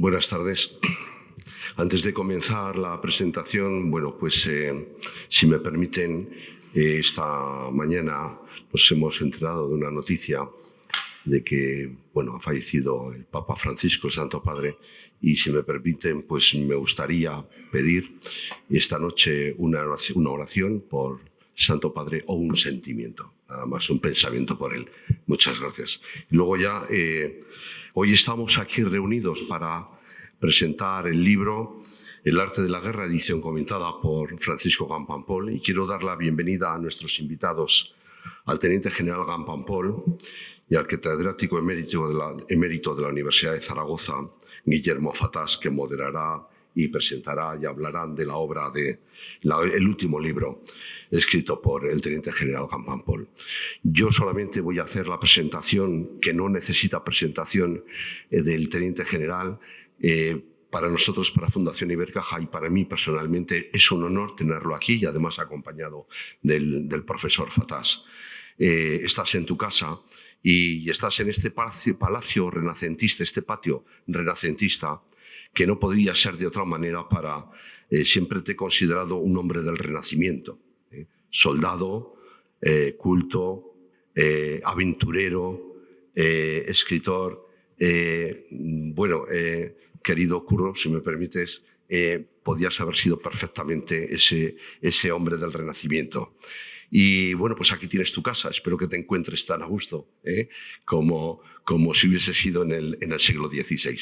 Buenas tardes. Antes de comenzar la presentación, si me permiten, esta mañana nos hemos enterado de una noticia de que ha fallecido el Papa Francisco, el Santo Padre, y si me permiten, pues me gustaría pedir esta noche una oración por Santo Padre o un sentimiento, nada más, un pensamiento por él. Muchas gracias. Luego ya, hoy estamos aquí reunidos para presentar el libro El arte de la guerra, edición comentada por Francisco Gampampol, y quiero dar la bienvenida a nuestros invitados, al Teniente General Gampampol y al catedrático emérito de la Universidad de Zaragoza, Guillermo Fatás, que moderará y presentará y hablarán de la obra el último libro escrito por el Teniente General Gampampol. Yo solamente voy a hacer la presentación, que no necesita presentación, del Teniente General. Para nosotros, para Fundación Ibercaja y para mí personalmente, es un honor tenerlo aquí y además acompañado del profesor Fatás. Estás en tu casa y estás en este palacio renacentista, este patio renacentista, que no podía ser de otra manera para... siempre te he considerado un hombre del Renacimiento, soldado, culto, aventurero, escritor. Querido Curro, si me permites, podías haber sido perfectamente ese hombre del Renacimiento. Y pues aquí tienes tu casa. Espero que te encuentres tan a gusto como si hubiese sido en el siglo XVI.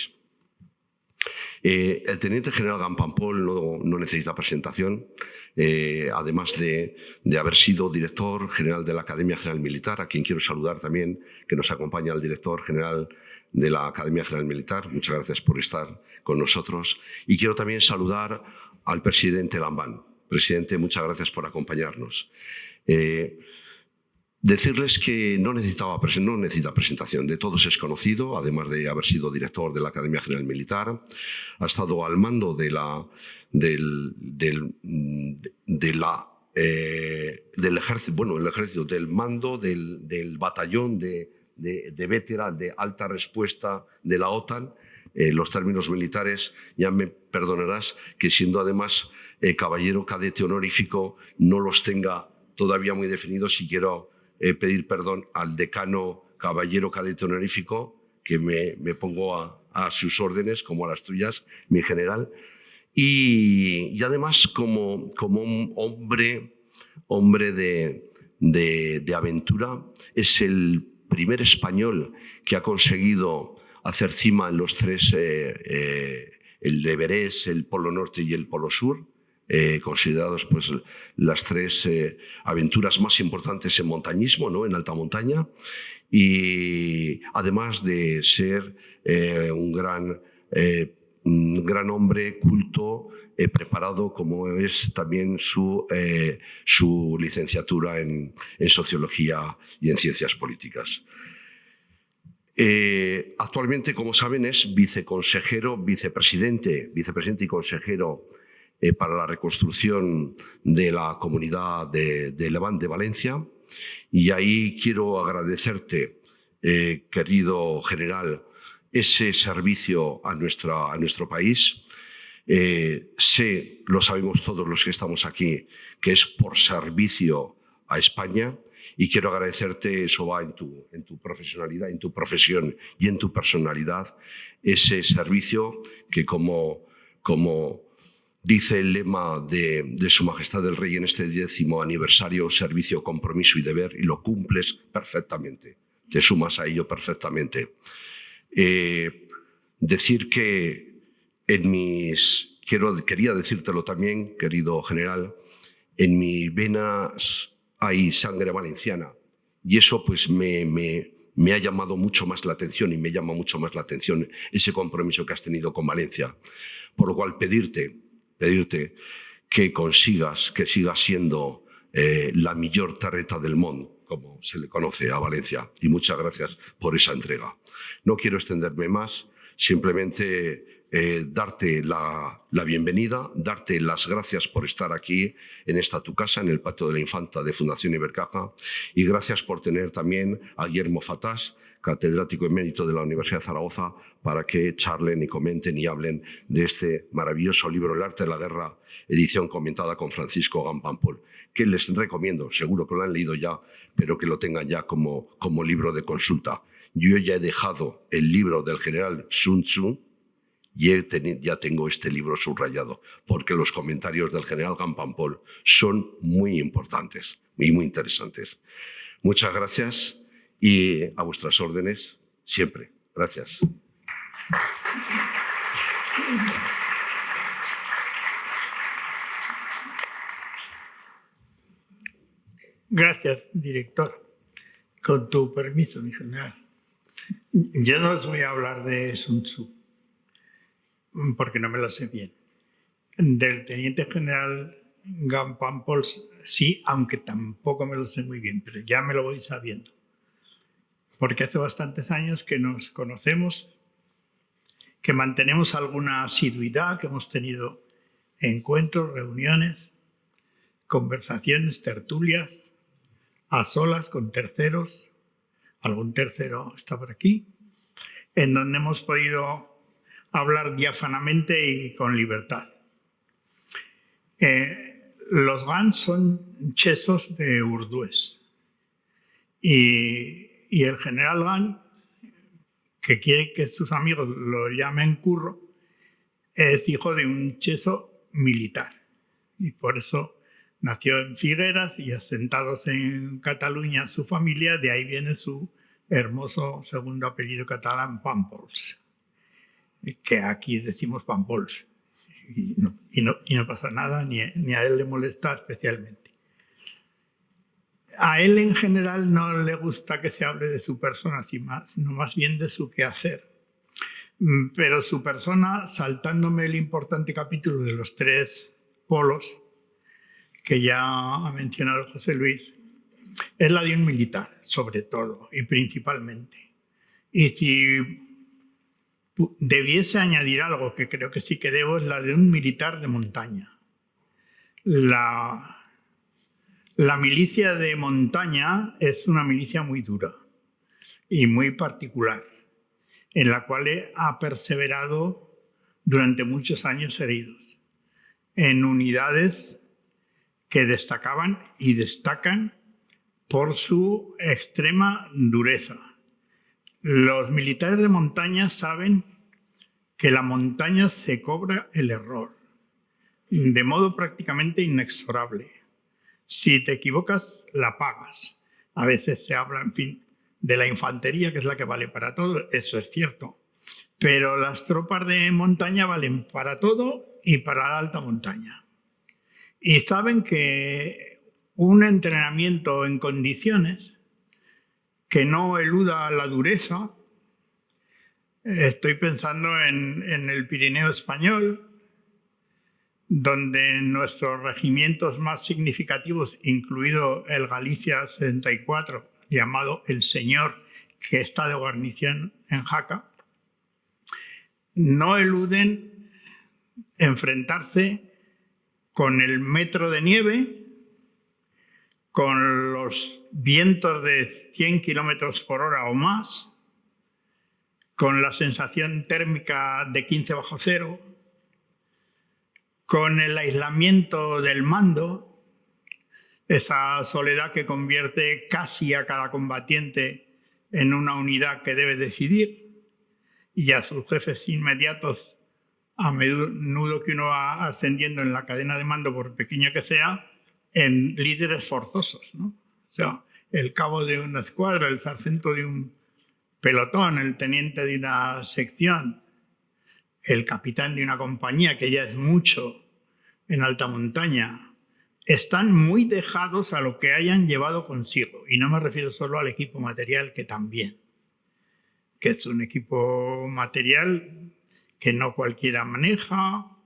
El Teniente General Gampampol no necesita presentación, además de haber sido director general de la Academia General Militar, a quien quiero saludar también, que nos acompaña el director general de la Academia General Militar. Muchas gracias por estar con nosotros. Y quiero también saludar al presidente Lambán. Presidente, muchas gracias por acompañarnos. Decirles que no necesita presentación, de todos es conocido, además de haber sido director de la Academia General Militar. Ha estado al mando del ejército, del mando del batallón de veteran de alta respuesta de la OTAN. Los términos militares, ya me perdonarás que siendo además caballero cadete honorífico no los tenga todavía muy definidos, y quiero pedir perdón al decano caballero cadete honorífico, que me pongo a sus órdenes, como a las tuyas, mi general. Y además como un hombre de aventura, es el primer español que ha conseguido hacer cima en los tres, el Everest, el Polo Norte y el Polo Sur, considerados las tres aventuras más importantes en montañismo, ¿no? En alta montaña, y además de ser un gran hombre culto, preparado, como es también su licenciatura en Sociología y en Ciencias Políticas. Actualmente, como saben, es vicepresidente y consejero para la reconstrucción de la Comunidad de Levante, de Valencia. Y ahí quiero agradecerte, querido general, ese servicio a nuestro país. Lo sabemos todos los que estamos aquí, que es por servicio a España, y quiero agradecerte, eso va en tu profesionalidad, en tu profesión y en tu personalidad, ese servicio que como dice el lema de Su Majestad el Rey en este 10º aniversario, servicio, compromiso y deber, y lo cumples perfectamente, te sumas a ello perfectamente. Decir que quería decírtelo también, querido general, en mis venas hay sangre valenciana, y eso me ha llamado mucho más la atención, y me llama mucho más la atención ese compromiso que has tenido con Valencia. Por lo cual pedirte que sigas siendo la millor terreta del mundo, como se le conoce a Valencia, y muchas gracias por esa entrega. No quiero extenderme más, simplemente darte la bienvenida, darte las gracias por estar aquí en esta tu casa, en el Patio de la Infanta de Fundación Ibercaja, y gracias por tener también a Guillermo Fatás, catedrático emérito de la Universidad de Zaragoza, para que charlen y comenten y hablen de este maravilloso libro, El arte de la guerra, edición comentada con Francisco Gampampol, que les recomiendo, seguro que lo han leído ya, pero que lo tengan ya como libro de consulta. Yo ya he dejado el libro del general Sun Tzu y ya tengo este libro subrayado, porque los comentarios del general Gampampol son muy importantes y muy interesantes. Muchas gracias y a vuestras órdenes siempre. Gracias. Gracias, director. Con tu permiso, mi general. Yo no os voy a hablar de Sun Tzu, porque no me lo sé bien. Del teniente general Gampampol sí, aunque tampoco me lo sé muy bien, pero ya me lo voy sabiendo. Porque hace bastantes años que nos conocemos, que mantenemos alguna asiduidad, que hemos tenido encuentros, reuniones, conversaciones, tertulias, a solas, con terceros, algún tercero está por aquí, en donde hemos podido hablar diáfanamente y con libertad. Los Gans son chesos de urdúes y el general Gan, que quiere que sus amigos lo llamen Curro, es hijo de un cheso militar y por eso nació en Figueras y asentados en Cataluña su familia, de ahí viene su hermoso segundo apellido catalán, Pampols, que aquí decimos Pampols, y no pasa nada, ni a él le molesta especialmente. A él en general no le gusta que se hable de su persona, sino más bien de su quehacer. Pero su persona, saltándome el importante capítulo de los 3 polos, que ya ha mencionado José Luis, es la de un militar, sobre todo y principalmente. Y si debiese añadir algo, que creo que sí que debo, es la de un militar de montaña. La milicia de montaña es una milicia muy dura y muy particular, en la cual ha perseverado durante muchos años seguidos, en unidades que destacaban y destacan por su extrema dureza. Los militares de montaña saben que la montaña se cobra el error, de modo prácticamente inexorable. Si te equivocas, la pagas. A veces se habla, en fin, de la infantería, que es la que vale para todo, eso es cierto. Pero las tropas de montaña valen para todo y para la alta montaña. Y saben que un entrenamiento en condiciones que no eluda la dureza, estoy pensando en el Pirineo español, donde nuestros regimientos más significativos, incluido el Galicia 64, llamado El Señor, que está de guarnición en Jaca, no eluden enfrentarse con el metro de nieve, con los vientos de 100 kilómetros por hora o más, con la sensación térmica de 15 bajo cero, con el aislamiento del mando, esa soledad que convierte casi a cada combatiente en una unidad que debe decidir, y a sus jefes inmediatos, a menudo que uno va ascendiendo en la cadena de mando, por pequeña que sea, en líderes forzosos, ¿no? O sea, el cabo de una escuadra, el sargento de un pelotón, el teniente de una sección, el capitán de una compañía, que ya es mucho en alta montaña, están muy dejados a lo que hayan llevado consigo. Y no me refiero solo al equipo material, que también, que es un equipo material que no cualquiera maneja,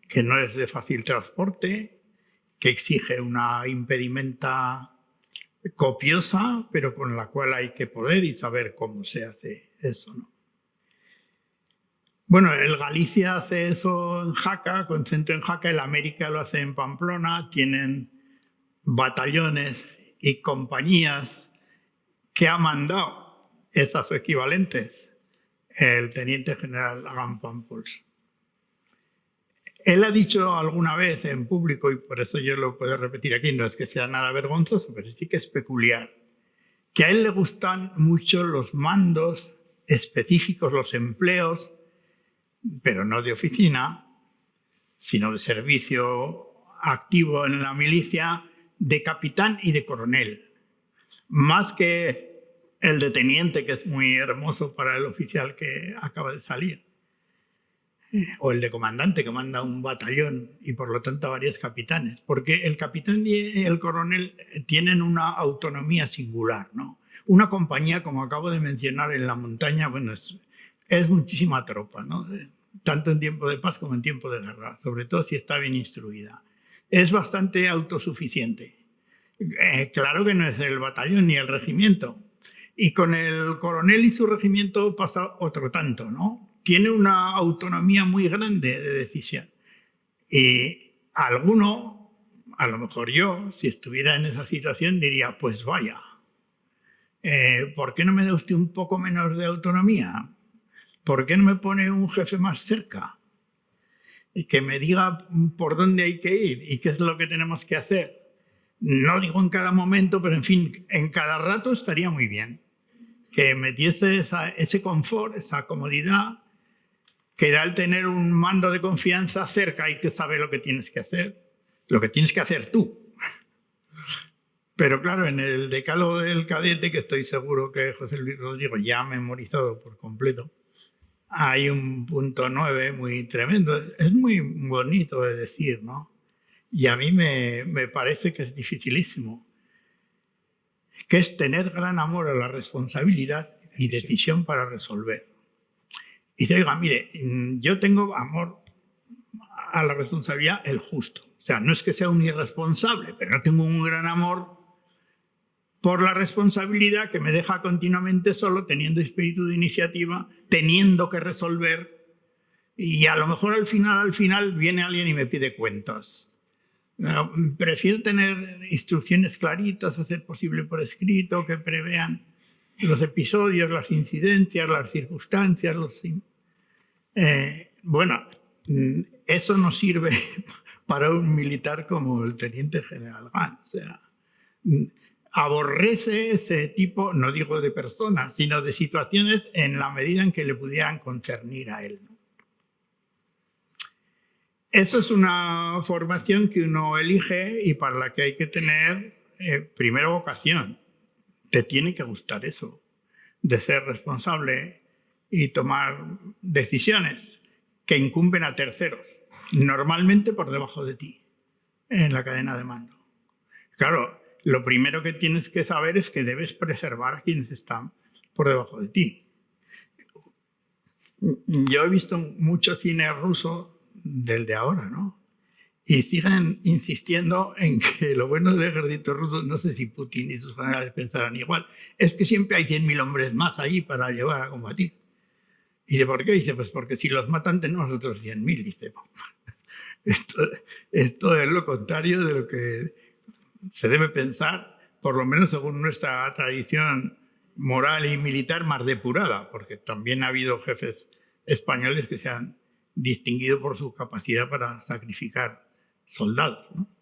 que no es de fácil transporte, que exige una impedimenta copiosa, pero con la cual hay que poder y saber cómo se hace eso, ¿no? Bueno, el Galicia hace eso en Jaca, con centro en Jaca, el América lo hace en Pamplona, tienen batallones y compañías que ha mandado esas equivalentes el teniente general Agam Pampols. Él ha dicho alguna vez en público, y por eso yo lo puedo repetir aquí, no es que sea nada vergonzoso, pero sí que es peculiar, que a él le gustan mucho los mandos específicos, los empleos, pero no de oficina, sino de servicio activo en la milicia, de capitán y de coronel. Más que el de teniente, que es muy hermoso para el oficial que acaba de salir, o el de comandante, que manda un batallón y por lo tanto varios capitanes, porque el capitán y el coronel tienen una autonomía singular, ¿no? Una compañía, como acabo de mencionar, en la montaña, bueno, es muchísima tropa, ¿no? Tanto en tiempo de paz como en tiempo de guerra, sobre todo si está bien instruida. Es bastante autosuficiente. Claro que no es el batallón ni el regimiento. Y con el coronel y su regimiento pasa otro tanto, ¿no? Tiene una autonomía muy grande de decisión. Y alguno, a lo mejor yo, si estuviera en esa situación, diría, pues vaya, ¿por qué no me da usted un poco menos de autonomía? ¿Por qué no me pone un jefe más cerca? Y que me diga por dónde hay que ir y qué es lo que tenemos que hacer. No digo en cada momento, pero en fin, en cada rato estaría muy bien. Que me diese ese confort, esa comodidad, que da el tener un mando de confianza cerca y que sabe lo que tienes que hacer tú. Pero claro, en el decálogo del cadete, que estoy seguro que José Luis Rodrigo ya ha memorizado por completo, hay un punto 9 muy tremendo. Es muy bonito de decir, ¿no? Y a mí me parece que es dificilísimo, que es tener gran amor a la responsabilidad y decisión para resolver. Y dice, oiga, mire, yo tengo amor a la responsabilidad el justo. O sea, no es que sea un irresponsable, pero no tengo un gran amor por la responsabilidad que me deja continuamente solo, teniendo espíritu de iniciativa, teniendo que resolver, y a lo mejor al final viene alguien y me pide cuentas. Prefiero tener instrucciones claritas, hacer posible por escrito, que prevean los episodios, las incidencias, las circunstancias. Bueno, eso no sirve para un militar como el teniente general Gant. O sea, aborrece ese tipo, no digo de personas, sino de situaciones en la medida en que le pudieran concernir a él, ¿no? Eso es una formación que uno elige y para la que hay que tener primero vocación. Te tiene que gustar eso, de ser responsable y tomar decisiones que incumben a terceros, normalmente por debajo de ti, en la cadena de mando. Claro, lo primero que tienes que saber es que debes preservar a quienes están por debajo de ti. Yo he visto mucho cine ruso del de ahora, ¿no? Y siguen insistiendo en que lo bueno del ejército ruso, no sé si Putin y sus generales pensarán igual, es que siempre hay 100.000 hombres más allí para llevar a combatir. ¿Y de por qué? Dice, pues porque si los matan tenemos otros 100.000. Dice, esto es lo contrario de lo que se debe pensar, por lo menos según nuestra tradición moral y militar más depurada, porque también ha habido jefes españoles que se han distinguido por su capacidad para sacrificar soldados, ¿no?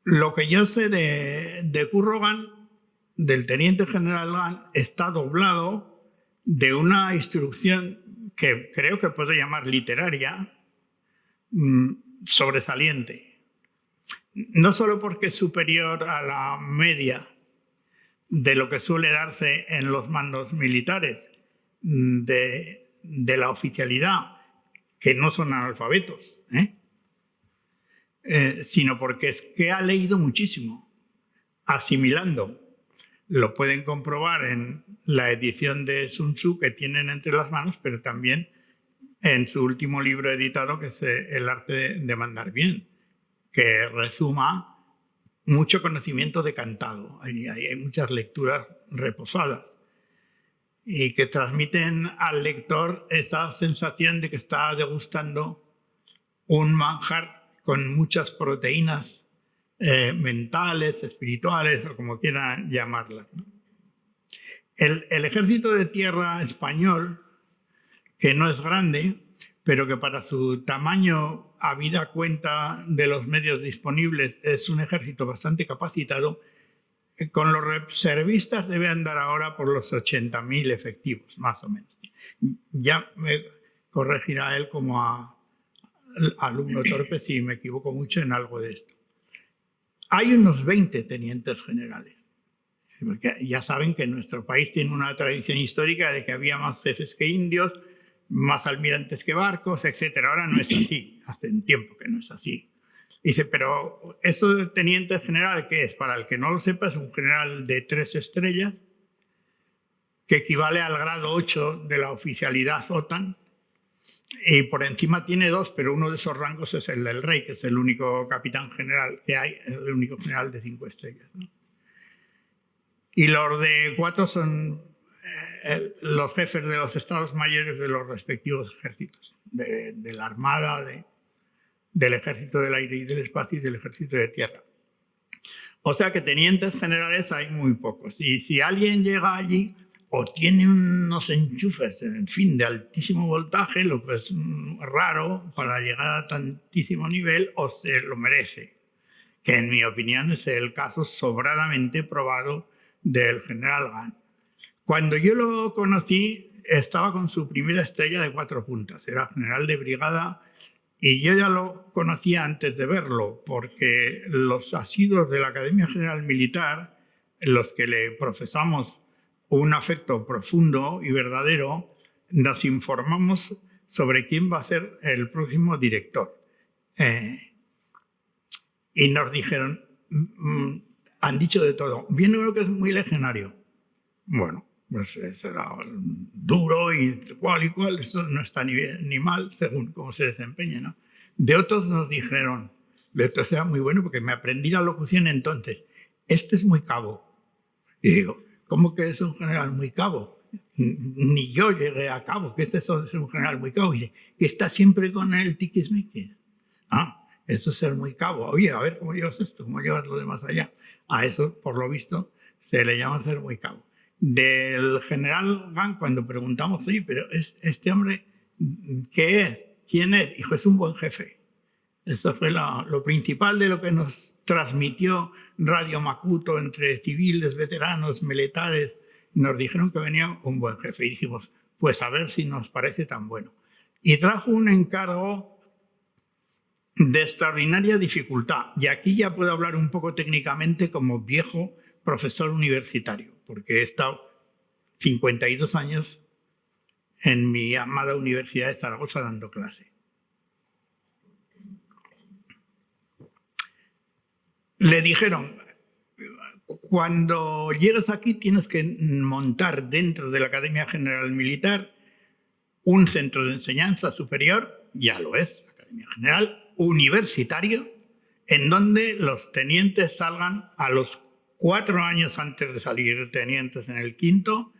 Lo que yo sé de Curro Gant, del teniente general Gant, está doblado de una instrucción que creo que puedo llamar literaria, sobresaliente. No solo porque es superior a la media de lo que suele darse en los mandos militares de la oficialidad, que no son analfabetos, sino porque es que ha leído muchísimo, asimilando. Lo pueden comprobar en la edición de Sun Tzu que tienen entre las manos, pero también en su último libro editado, que es El arte de mandar bien, que resuma mucho conocimiento decantado. Hay muchas lecturas reposadas y que transmiten al lector esa sensación de que está degustando un manjar con muchas proteínas mentales, espirituales o como quieran llamarlas, ¿no? El ejército de tierra español, que no es grande, pero que para su tamaño, habida cuenta de los medios disponibles, es un ejército bastante capacitado, con los reservistas debe andar ahora por los 80.000 efectivos, más o menos. Ya me corregirá él como alumno torpe si me equivoco mucho en algo de esto. Hay unos 20 tenientes generales. Porque ya saben que nuestro país tiene una tradición histórica de que había más jefes que indios, más almirantes que barcos, etc. Ahora no es así, hace un tiempo que no es así. Dice, pero eso de teniente general, ¿qué es? Para el que no lo sepa, es un general de 3 estrellas, que equivale al grado 8 de la oficialidad OTAN, y por encima tiene 2, pero uno de esos rangos es el del rey, que es el único capitán general que hay, el único general de 5 estrellas, ¿no? Y los de 4 son los jefes de los estados mayores de los respectivos ejércitos, de la Armada, del Ejército del Aire y del Espacio y del Ejército de Tierra. O sea que tenientes generales hay muy pocos. Y si alguien llega allí o tiene unos enchufes, en fin, de altísimo voltaje, lo que es raro para llegar a tantísimo nivel, o se lo merece, que en mi opinión es el caso sobradamente probado del general Gant. Cuando yo lo conocí, estaba con su primera estrella de 4 puntas, era general de brigada, y yo ya lo conocía antes de verlo, porque los asiduos de la Academia General Militar, los que le profesamos un afecto profundo y verdadero, nos informamos sobre quién va a ser el próximo director. Y nos dijeron, han dicho de todo. Viene uno que es muy legionario. Bueno, pues será duro y cual, esto no está ni mal según cómo se desempeñe, ¿no? De otros nos dijeron, esto sea muy bueno porque me aprendí la locución entonces, este es muy cabo. Y digo, ¿cómo que es un general muy cabo? Ni yo llegué a cabo, que es eso de ser un general muy cabo. Y dice, que está siempre con el tiquismiquis. Ah, eso es ser muy cabo. Oye, a ver cómo llevas esto, cómo llevas lo demás allá. A eso, por lo visto, se le llama ser muy cabo. Del general Gant, cuando preguntamos, oye, pero este hombre, ¿qué es? ¿Quién es? Dijo, es un buen jefe. Eso fue lo principal de lo que nos transmitió Radio Macuto entre civiles, veteranos, militares. Nos dijeron que venía un buen jefe y dijimos, pues a ver si nos parece tan bueno. Y trajo un encargo de extraordinaria dificultad. Y aquí ya puedo hablar un poco técnicamente como viejo profesor universitario, porque he estado 52 años en mi amada Universidad de Zaragoza dando clase. Le dijeron, cuando llegues aquí tienes que montar dentro de la Academia General Militar un centro de enseñanza superior, ya lo es, la Academia General, universitario, en donde los tenientes salgan a los 4 años antes de salir tenientes en el 5º,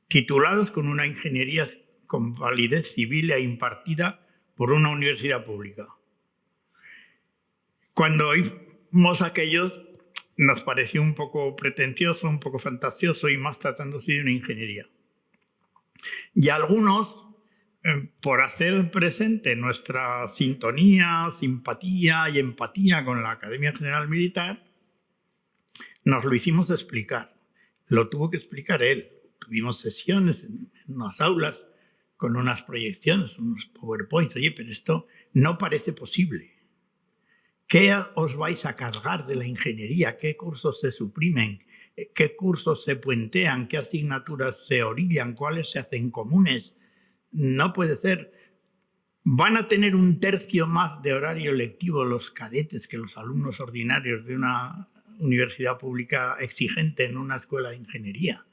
titulados con una ingeniería con validez civil e impartida por una universidad pública. Cuando oímos aquellos, nos pareció un poco pretencioso, un poco fantasioso y más tratándose de una ingeniería. Y algunos, por hacer presente nuestra sintonía, simpatía y empatía con la Academia General Militar, nos lo hicimos explicar. Lo tuvo que explicar él. Tuvimos sesiones en unas aulas con unas proyecciones, unos PowerPoints. Oye, pero esto no parece posible. ¿Qué os vais a cargar de la ingeniería? ¿Qué cursos se suprimen? ¿Qué cursos se puentean? ¿Qué asignaturas se orillan? ¿Cuáles se hacen comunes? No puede ser. Van a tener 1/3 más de horario lectivo los cadetes que los alumnos ordinarios de una universidad pública exigente en una escuela de ingeniería.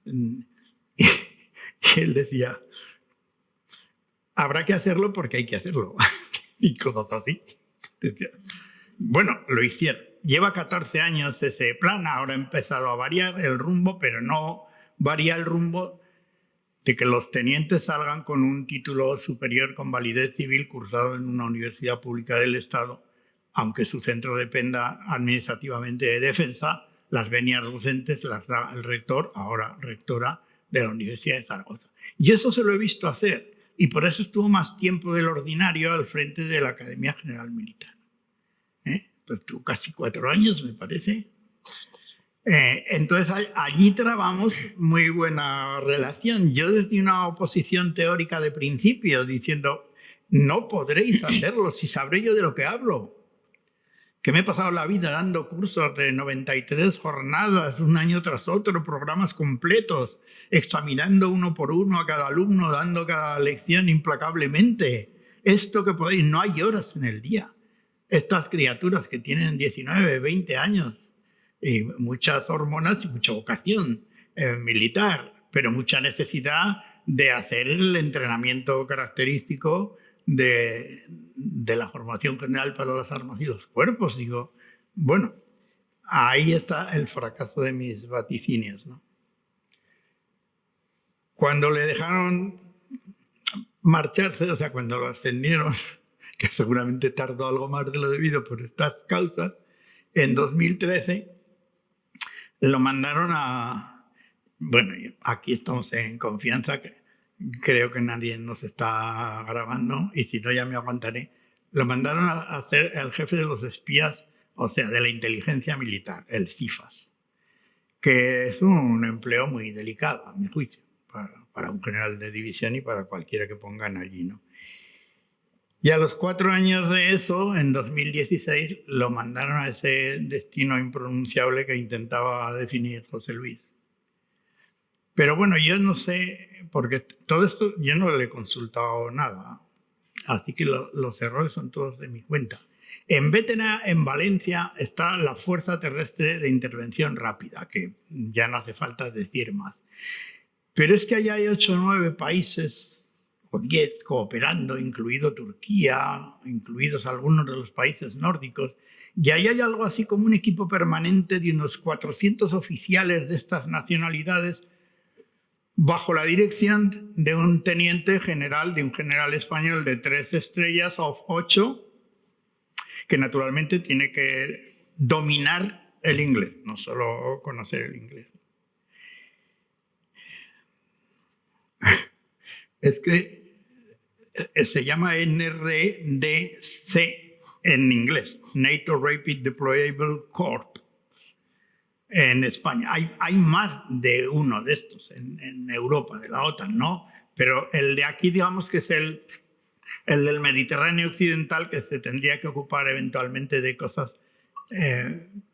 Y él decía, habrá que hacerlo porque hay que hacerlo. Y cosas así. Decía, bueno, lo hicieron. lleva 14 años ese plan, ahora ha empezado a variar el rumbo, pero no varía el rumbo de que los tenientes salgan con un título superior con validez civil cursado en una universidad pública del Estado, aunque su centro dependa administrativamente de defensa. Las venias docentes las da el rector, ahora rectora de la Universidad de Zaragoza. Y eso se lo he visto hacer, y por eso estuvo más tiempo del ordinario al frente de la Academia General Militar. Pues tuvo casi 4 años, me parece. Entonces allí trabamos muy buena relación. Yo desde una oposición teórica de principio, diciendo, no podréis hacerlo si sabré yo de lo que hablo. Que me he pasado la vida dando cursos de 93 jornadas, un año tras otro, programas completos, examinando uno por uno a cada alumno, dando cada lección implacablemente. Esto que podéis, no hay horas en el día. Estas criaturas que tienen 19, 20 años, y muchas hormonas y mucha vocación militar, pero mucha necesidad de hacer el entrenamiento característico de la formación general para las armas y los cuerpos. Digo, bueno, ahí está el fracaso de mis vaticinios, ¿no? Cuando le dejaron marcharse, o sea, cuando lo ascendieron, que seguramente tardó algo más de lo debido por estas causas, en 2013 lo mandaron a... Bueno, aquí estamos en confianza, creo que nadie nos está grabando, y si no ya me aguantaré. Lo mandaron a hacer el jefe de los espías, o sea, de la inteligencia militar, el CIFAS, que es un empleo muy delicado, a mi juicio, para un general de división y para cualquiera que pongan allí, ¿no? Y a los 4 años de eso, en 2016, lo mandaron a ese destino impronunciable que intentaba definir José Luis. Pero bueno, yo no sé, porque todo esto yo no le he consultado nada, así que los errores son todos de mi cuenta. En Bétena, en Valencia, está la Fuerza Terrestre de Intervención Rápida, que ya no hace falta decir más. Pero es que allá hay 8 o 9 países, o 10 cooperando, incluido Turquía, incluidos algunos de los países nórdicos, y ahí hay algo así como un equipo permanente de unos 400 oficiales de estas nacionalidades bajo la dirección de un teniente general, de un general español de 3 estrellas o 8, que naturalmente tiene que dominar el inglés, no solo conocer el inglés. Es que se llama NRDC en inglés, NATO Rapid Deployable Corps, en España. Hay más de uno de estos en Europa, de la OTAN, ¿no? Pero el de aquí, digamos que es el del Mediterráneo occidental, que se tendría que ocupar eventualmente de cosas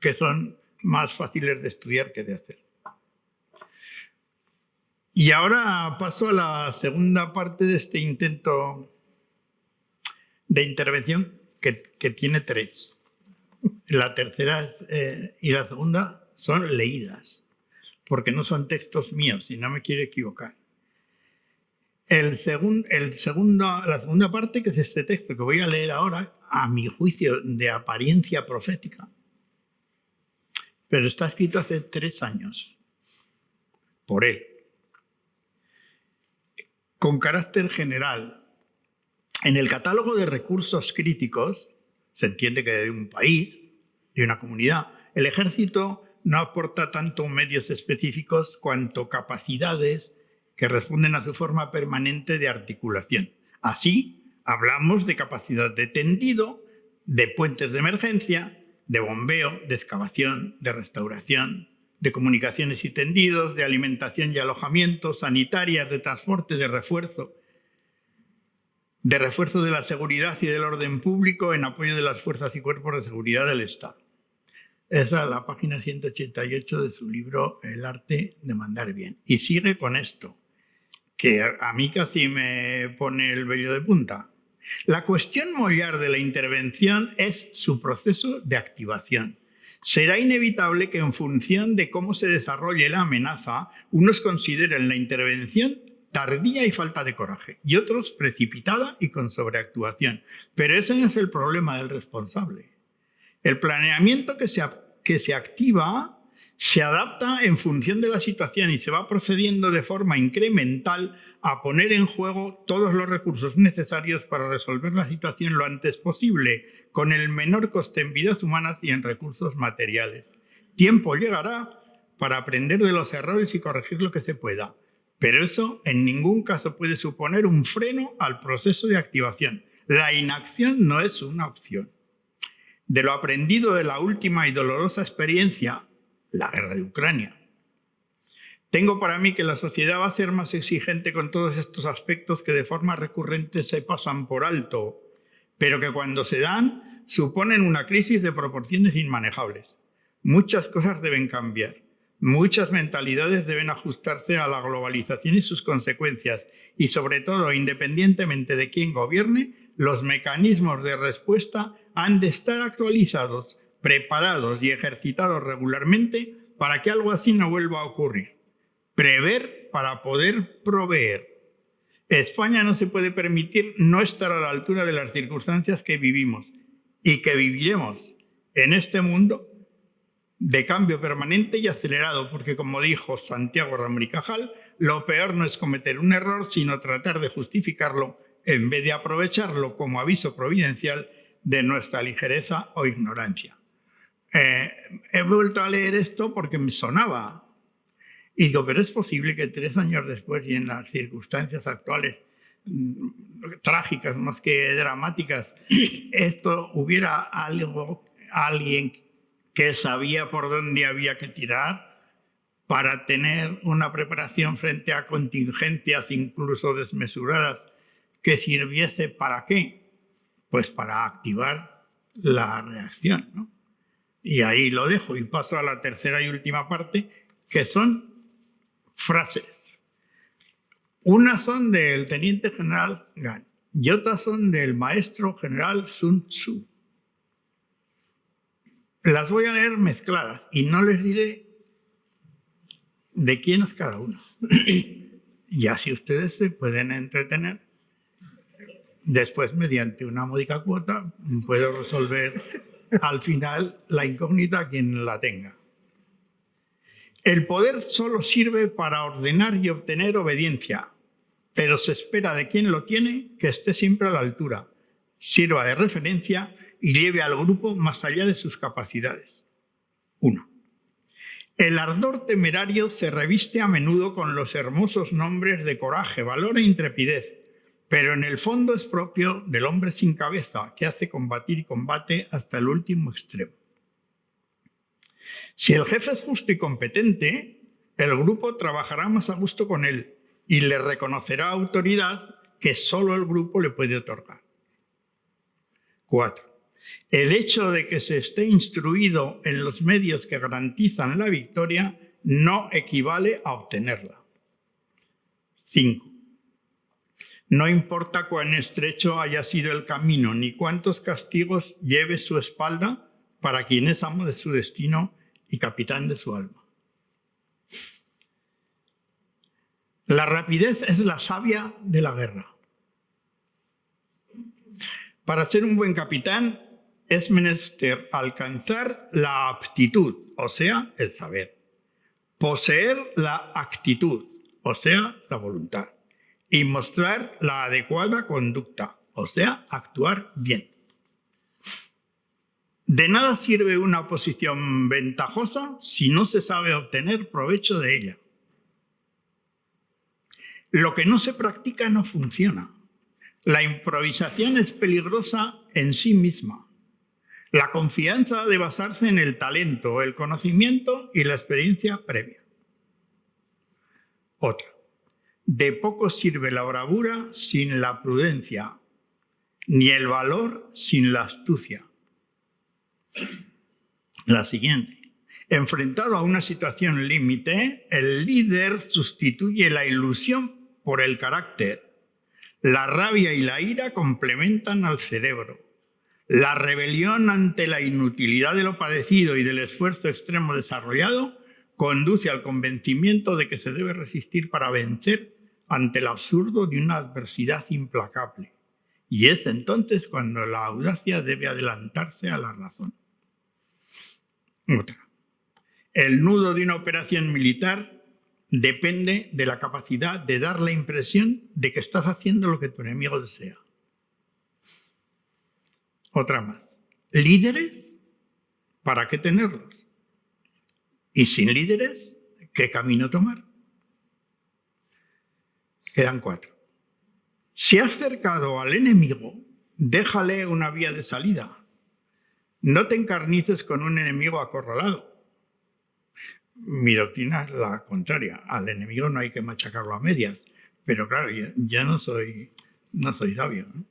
que son más fáciles de estudiar que de hacer. Y ahora paso a la segunda parte de este intento de intervención, que tiene 3. La tercera y la segunda son leídas, porque no son textos míos, y no me quiero equivocar. La segunda parte, que es este texto que voy a leer ahora, a mi juicio de apariencia profética, pero está escrito hace 3 años, por él. Con carácter general, en el catálogo de recursos críticos, se entiende que de un país, de una comunidad, el ejército no aporta tanto medios específicos cuanto capacidades que responden a su forma permanente de articulación. Así, hablamos de capacidad de tendido, de puentes de emergencia, de bombeo, de excavación, de restauración, de comunicaciones y tendidos, de alimentación y alojamiento, sanitarias, de transporte, de refuerzo de la seguridad y del orden público en apoyo de las fuerzas y cuerpos de seguridad del Estado. Esa es la página 188 de su libro El arte de mandar bien. Y sigue con esto, que a mí casi me pone el vello de punta. La cuestión mollar de la intervención es su proceso de activación. Será inevitable que en función de cómo se desarrolle la amenaza, unos consideren la intervención tardía y falta de coraje, y otros precipitada y con sobreactuación. Pero ese no es el problema del responsable. El planeamiento que se activa se adapta en función de la situación y se va procediendo de forma incremental a poner en juego todos los recursos necesarios para resolver la situación lo antes posible, con el menor coste en vidas humanas y en recursos materiales. Tiempo llegará para aprender de los errores y corregir lo que se pueda, pero eso en ningún caso puede suponer un freno al proceso de activación. La inacción no es una opción. De lo aprendido de la última y dolorosa experiencia, la guerra de Ucrania, tengo para mí que la sociedad va a ser más exigente con todos estos aspectos que de forma recurrente se pasan por alto, pero que cuando se dan suponen una crisis de proporciones inmanejables. Muchas cosas deben cambiar, muchas mentalidades deben ajustarse a la globalización y sus consecuencias, y sobre todo, independientemente de quién gobierne, los mecanismos de respuesta han de estar actualizados, preparados y ejercitados regularmente para que algo así no vuelva a ocurrir. Prever para poder proveer. España no se puede permitir no estar a la altura de las circunstancias que vivimos y que viviremos en este mundo de cambio permanente y acelerado, porque como dijo Santiago Ramón y Cajal, lo peor no es cometer un error, sino tratar de justificarlo en vez de aprovecharlo como aviso providencial de nuestra ligereza o ignorancia. He vuelto a leer esto porque me sonaba. Y digo, pero es posible que 3 años después y en las circunstancias actuales, trágicas más que dramáticas, esto hubiera alguien que sabía por dónde había que tirar para tener una preparación frente a contingencias incluso desmesuradas que sirviese ¿para qué? Pues para activar la reacción, ¿no? Y ahí lo dejo y paso a la tercera y última parte, que son frases. Unas son del teniente general Gan y otras son del maestro general Sun Tzu. Las voy a leer mezcladas y no les diré de quién es cada una. Y así ustedes se pueden entretener. Después, mediante una módica cuota, puedo resolver al final la incógnita a quien la tenga. El poder solo sirve para ordenar y obtener obediencia, pero se espera de quien lo tiene que esté siempre a la altura, sirva de referencia y lleve al grupo más allá de sus capacidades. 1. El ardor temerario se reviste a menudo con los hermosos nombres de coraje, valor e intrepidez, pero en el fondo es propio del hombre sin cabeza que hace combatir y combate hasta el último extremo. Si el jefe es justo y competente, el grupo trabajará más a gusto con él y le reconocerá autoridad que solo el grupo le puede otorgar. 4. El hecho de que se esté instruido en los medios que garantizan la victoria no equivale a obtenerla. 5. No importa cuán estrecho haya sido el camino ni cuántos castigos lleve su espalda para quien es amo de su destino y capitán de su alma. La rapidez es la savia de la guerra. Para ser un buen capitán es menester alcanzar la aptitud, o sea, el saber, poseer la actitud, o sea, la voluntad, y mostrar la adecuada conducta, o sea, actuar bien. De nada sirve una posición ventajosa si no se sabe obtener provecho de ella. Lo que no se practica no funciona. La improvisación es peligrosa en sí misma. La confianza ha de basarse en el talento, el conocimiento y la experiencia previa. Otra. De poco sirve la bravura sin la prudencia, ni el valor sin la astucia. La siguiente. Enfrentado a una situación límite, el líder sustituye la ilusión por el carácter. La rabia y la ira complementan al cerebro. La rebelión ante la inutilidad de lo padecido y del esfuerzo extremo desarrollado conduce al convencimiento de que se debe resistir para vencer ante el absurdo de una adversidad implacable. Y es entonces cuando la audacia debe adelantarse a la razón. Otra. El nudo de una operación militar depende de la capacidad de dar la impresión de que estás haciendo lo que tu enemigo desea. Otra más. Líderes, ¿para qué tenerlos? Y sin líderes, ¿qué camino tomar? Quedan 4. Si has cercado al enemigo, déjale una vía de salida. No te encarnices con un enemigo acorralado. Mi doctrina es la contraria. Al enemigo no hay que machacarlo a medias. Pero claro, yo no soy sabio, ¿no?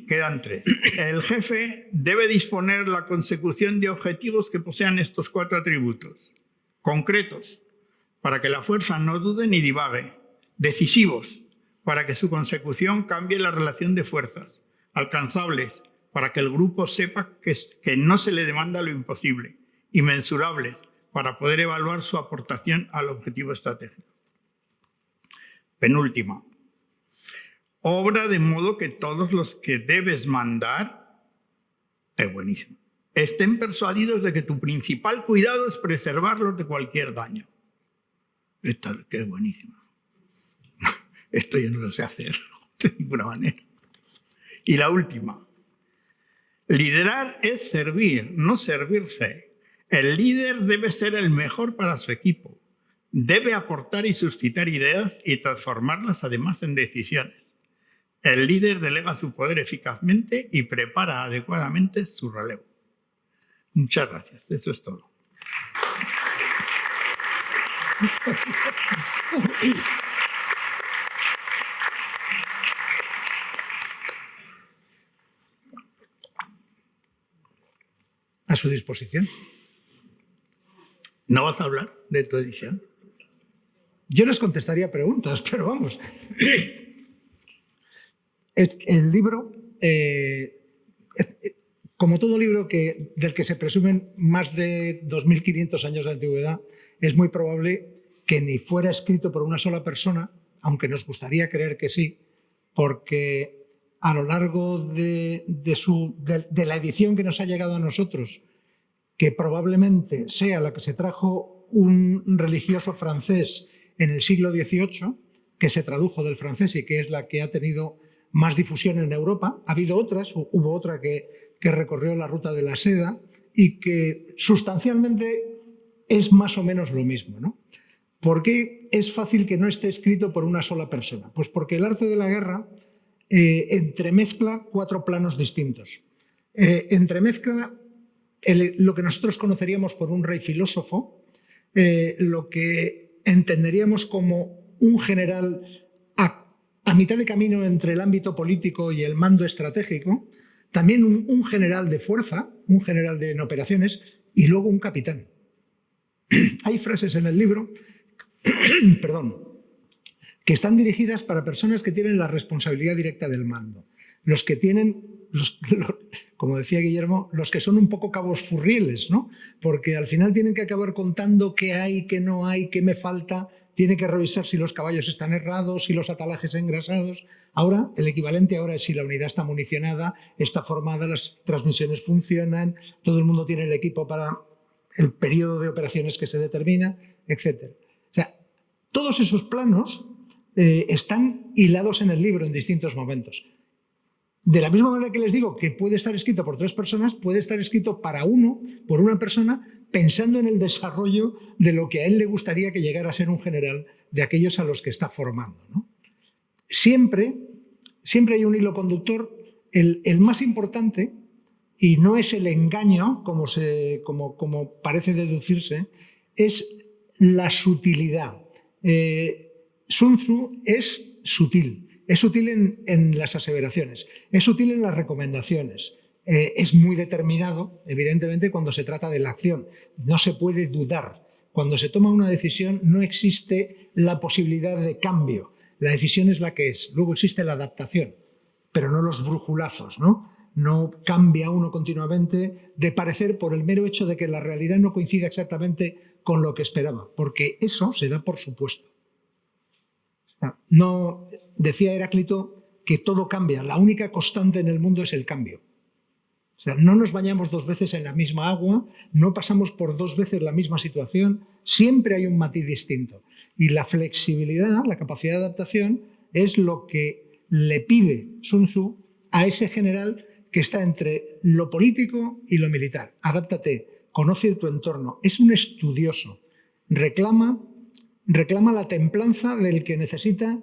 Quedan 3. El jefe debe disponer la consecución de objetivos que posean estos 4 atributos. Concretos, para que la fuerza no dude ni divague. Decisivos, para que su consecución cambie la relación de fuerzas. Alcanzables, para que el grupo sepa que no se le demanda lo imposible. Y mensurables, para poder evaluar su aportación al objetivo estratégico. Penúltima. Obra de modo que todos los que debes mandar, es buenísimo, estén persuadidos de que tu principal cuidado es preservarlos de cualquier daño. Esta que es buenísimo. Esto yo no lo sé hacer de ninguna manera. Y la última. Liderar es servir, no servirse. El líder debe ser el mejor para su equipo. Debe aportar y suscitar ideas y transformarlas además en decisiones. El líder delega su poder eficazmente y prepara adecuadamente su relevo. Muchas gracias. Eso es todo. A su disposición. ¿No vas a hablar de tu edición? Yo les contestaría preguntas, pero vamos. El libro, como todo libro del que se presumen más de 2.500 años de antigüedad, es muy probable que ni fuera escrito por una sola persona, aunque nos gustaría creer que sí, porque a lo largo de la edición que nos ha llegado a nosotros, que probablemente sea la que se trajo un religioso francés en el siglo XVIII, que se tradujo del francés y que es la que ha tenido más difusión en Europa. Ha habido otras, hubo otra que recorrió la ruta de la seda y que sustancialmente es más o menos lo mismo, ¿no? ¿Por qué es fácil que no esté escrito por una sola persona? Pues porque el arte de la guerra entremezcla 4 planos distintos. Entremezcla lo que nosotros conoceríamos por un rey filósofo, lo que entenderíamos como un general a mitad de camino entre el ámbito político y el mando estratégico, también un general de fuerza, un general en operaciones y luego un capitán. Hay frases en el libro que están dirigidas para personas que tienen la responsabilidad directa del mando. Los que tienen, como decía Guillermo, los que son un poco cabos furrieles, ¿no? Porque al final tienen que acabar contando qué hay, qué no hay, qué me falta. Tiene que revisar si los caballos están errados, si los atalajes engrasados. Ahora, el equivalente ahora es si la unidad está municionada, está formada, las transmisiones funcionan, todo el mundo tiene el equipo para el periodo de operaciones que se determina, etc. O sea, todos esos planos están hilados en el libro en distintos momentos. De la misma manera que les digo que puede estar escrito por 3 personas, puede estar escrito para por una persona, pensando en el desarrollo de lo que a él le gustaría que llegara a ser un general de aquellos a los que está formando, ¿no? Siempre hay un hilo conductor. El más importante, y no es el engaño, como parece deducirse, es la sutilidad. Sun Tzu es sutil. Es sutil en las aseveraciones, es sutil en las recomendaciones, es muy determinado, evidentemente, cuando se trata de la acción. No se puede dudar. Cuando se toma una decisión no existe la posibilidad de cambio. La decisión es la que es. Luego existe la adaptación, pero no los brujulazos, ¿no? No cambia uno continuamente de parecer por el mero hecho de que la realidad no coincida exactamente con lo que esperaba, porque eso se da por supuesto. No, decía Heráclito que todo cambia, la única constante en el mundo es el cambio. sea, no nos bañamos 2 veces en la misma agua, no pasamos por 2 veces la misma situación, siempre hay un matiz distinto. Y la flexibilidad, la capacidad de adaptación, es lo que le pide Sun Tzu a ese general que está entre lo político y lo militar. Adáptate, conoce tu entorno. Es un estudioso. Reclama la templanza del que necesita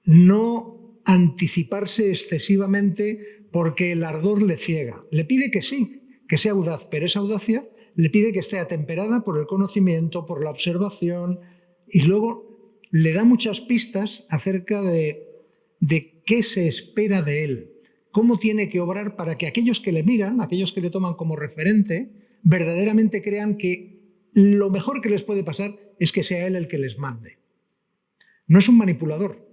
no anticiparse excesivamente porque el ardor le ciega. Le pide que sí, que sea audaz, pero esa audacia le pide que esté atemperada por el conocimiento, por la observación, y luego le da muchas pistas acerca de qué se espera de él, cómo tiene que obrar para que aquellos que le miran, aquellos que le toman como referente, verdaderamente crean que lo mejor que les puede pasar es que sea él el que les mande. No es un manipulador.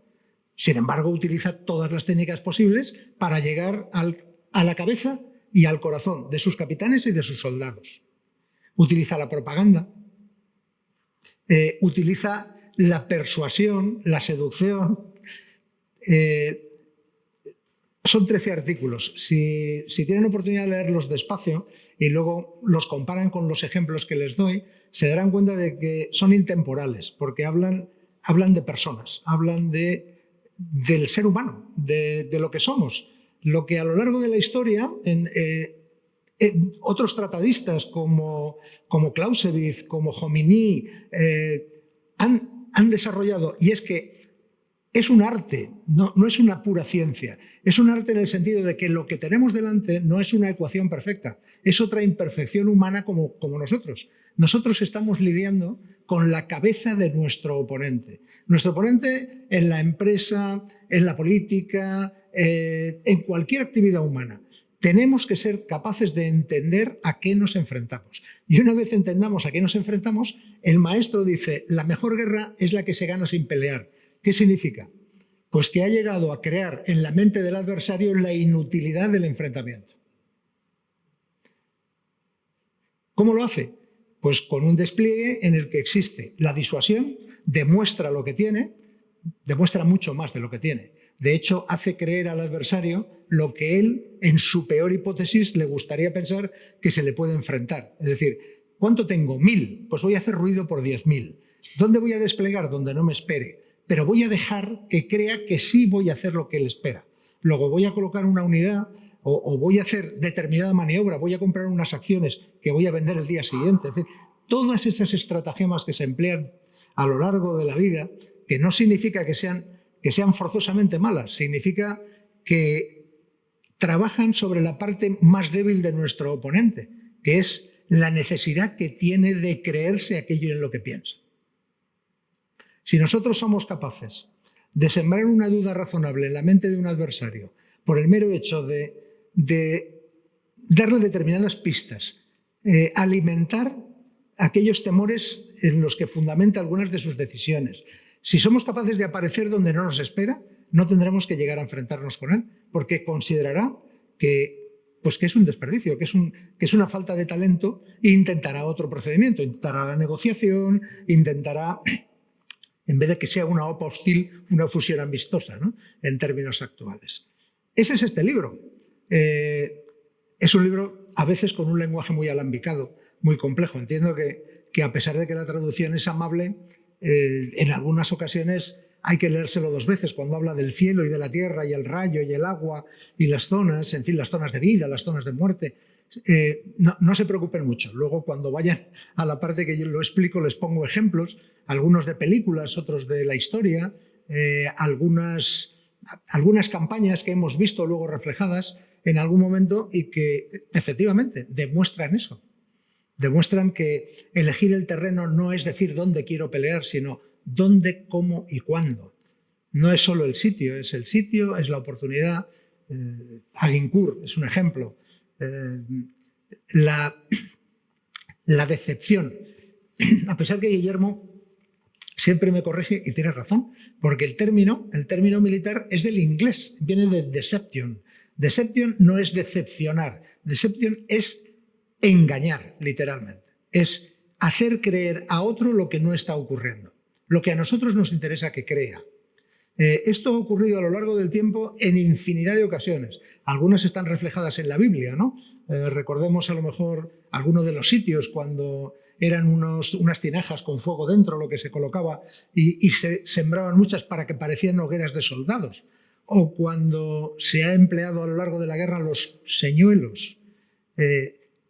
Sin embargo, utiliza todas las técnicas posibles para llegar a la cabeza y al corazón de sus capitanes y de sus soldados. Utiliza la propaganda, utiliza la persuasión, la seducción. Son 13 artículos. Si tienen oportunidad de leerlos despacio y luego los comparan con los ejemplos que les doy, se darán cuenta de que son intemporales, porque hablan de personas, hablan del ser humano, de lo que somos. Lo que a lo largo de la historia, otros tratadistas como Clausewitz, como Jomini, han desarrollado, y es que es un arte, no es una pura ciencia. Es un arte en el sentido de que lo que tenemos delante no es una ecuación perfecta, es otra imperfección humana como nosotros. Nosotros estamos lidiando con la cabeza de nuestro oponente. Nuestro oponente en la empresa, en la política, en cualquier actividad humana. Tenemos que ser capaces de entender a qué nos enfrentamos. Y una vez entendamos a qué nos enfrentamos, el maestro dice, la mejor guerra es la que se gana sin pelear. ¿Qué significa? Pues que ha llegado a crear en la mente del adversario la inutilidad del enfrentamiento. ¿Cómo lo hace? Pues con un despliegue en el que existe la disuasión, demuestra lo que tiene, demuestra mucho más de lo que tiene. De hecho, hace creer al adversario lo que él, en su peor hipótesis, le gustaría pensar que se le puede enfrentar. Es decir, ¿cuánto tengo? 1000. Pues voy a hacer ruido por 10.000. ¿Dónde voy a desplegar? Donde no me espere. Pero voy a dejar que crea que sí voy a hacer lo que él espera. Luego voy a colocar una unidad o voy a hacer determinada maniobra, voy a comprar unas acciones que voy a vender el día siguiente. Es decir, todas esas estratagemas que se emplean a lo largo de la vida, que no significa que sean forzosamente malas, significa que trabajan sobre la parte más débil de nuestro oponente, que es la necesidad que tiene de creerse aquello en lo que piensa. Si nosotros somos capaces de sembrar una duda razonable en la mente de un adversario por el mero hecho de darle determinadas pistas, alimentar aquellos temores en los que fundamenta algunas de sus decisiones, si somos capaces de aparecer donde no nos espera, no tendremos que llegar a enfrentarnos con él, porque considerará que es un desperdicio, que es una falta de talento, e intentará otro procedimiento, intentará la negociación, intentará, en vez de que sea una OPA hostil, una fusión amistosa, ¿no?, en términos actuales. Ese es este libro. Es un libro a veces con un lenguaje muy alambicado, muy complejo. Entiendo que a pesar de que la traducción es amable, en algunas ocasiones hay que leérselo 2 veces, cuando habla del cielo y de la tierra y el rayo y el agua y las zonas, en fin, las zonas de vida, las zonas de muerte. No se preocupen mucho. Luego, cuando vayan a la parte que yo lo explico, les pongo ejemplos, algunos de películas, otros de la historia, algunas campañas que hemos visto luego reflejadas en algún momento y que efectivamente demuestran eso. Demuestran que elegir el terreno no es decir dónde quiero pelear, sino dónde, cómo y cuándo. No es solo el sitio, es la oportunidad. Agincourt es un ejemplo. La decepción. A pesar que Guillermo siempre me corrige y tiene razón, porque el término militar es del inglés, viene de deception. Deception no es decepcionar, deception es engañar, literalmente. Es hacer creer a otro lo que no está ocurriendo, lo que a nosotros nos interesa que crea. Esto ha ocurrido a lo largo del tiempo en infinidad de ocasiones. Algunas están reflejadas en la Biblia, ¿no? Recordemos a lo mejor algunos de los sitios cuando eran unas tinajas con fuego dentro lo que se colocaba y se sembraban muchas para que parecieran hogueras de soldados. O cuando se ha empleado a lo largo de la guerra los señuelos,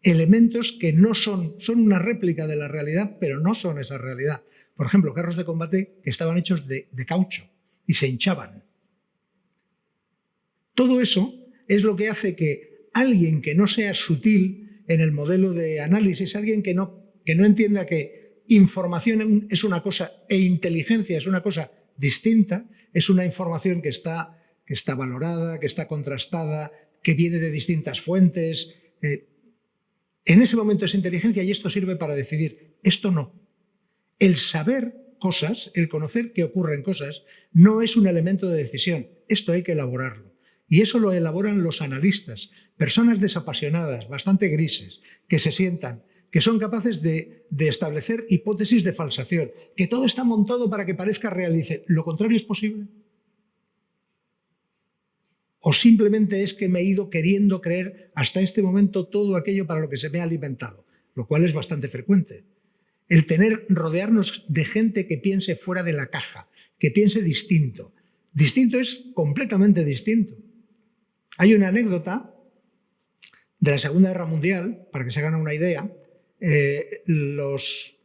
elementos que no son una réplica de la realidad, pero no son esa realidad. Por ejemplo, carros de combate que estaban hechos de caucho y se hinchaban. Todo eso es lo que hace que alguien que no sea sutil en el modelo de análisis, alguien que no entienda que información es una cosa e inteligencia es una cosa distinta, es una información que está valorada, que está contrastada, que viene de distintas fuentes. En ese momento es inteligencia y esto sirve para decidir, esto no. El saber cosas, el conocer que ocurren cosas, no es un elemento de decisión, esto hay que elaborarlo. Y eso lo elaboran los analistas, personas desapasionadas, bastante grises, que se sientan, que son capaces de establecer hipótesis de falsación, que todo está montado para que parezca real. Dice, ¿lo contrario es posible? ¿O simplemente es que me he ido queriendo creer hasta este momento todo aquello para lo que se me ha alimentado? Lo cual es bastante frecuente. El rodearnos de gente que piense fuera de la caja, que piense distinto. Distinto es completamente distinto. Hay una anécdota de la Segunda Guerra Mundial, para que se hagan una idea. Los